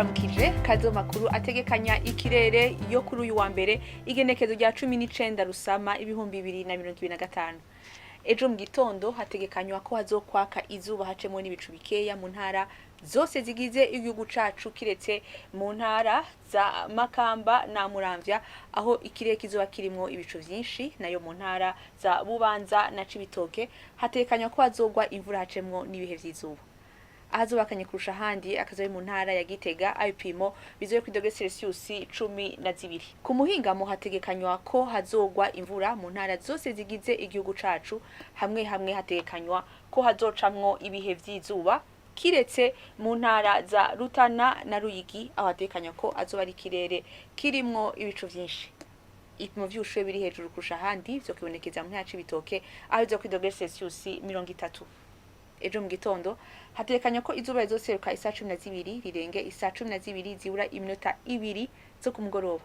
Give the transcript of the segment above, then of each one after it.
ndabaramukije kazo makuru ategekanya ikirere yo kuri uyu wa mbere igenekerezo rya 19 rusama ibihumbi 2025. Ejo mu gitondo hategekanywa ko hazokwaka izuba hacemo n'ibicu bikeya mu ntara zose zigize igihugu cacu kiretse mu ntara za Makamba na Muramvya aho ikirere kizoba kirimo ibicu vyinshi, nayo mu ntara za Bubanza na Cibitoke hategekanywa ko hazogwa imvura hacemo n'ibihe vy'izuba. Ahazubakanye kurusha handi akazobe mu ntara ya Gitega ibipimo bizoye ku dogere Celsius 12. Ku muhingamo hategekanywa ko hazogwa imvura mu ntara zose zigize igihugu cacu, hamwe hategekanywa ko hazocamwo ibihe vy'izuba kiretse mu ntara za Rutana na Ruyigi aho hategekanywa ko azoba ari ikirere kirimwo ibicu vyinshi. Ibipimo vy'ubushuhe biri hejuru kurusha handi vyo kibonekeza mu ntara Cibitoke aho bizoye ku dogere Celsius 30. Ejo mu gitondo hatekanya ko izuba rizoseruka isa 12 rirenge isa 12 zibura iminota 2 zo kumugoroba.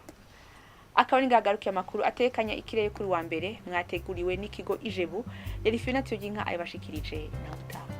Akaba ngagarukiye amakuru atekanya ikirere kuri wa mbere mwateguriwe n'ikigo Ijebu Delphine Tuyinka ayibashikirije na utaha.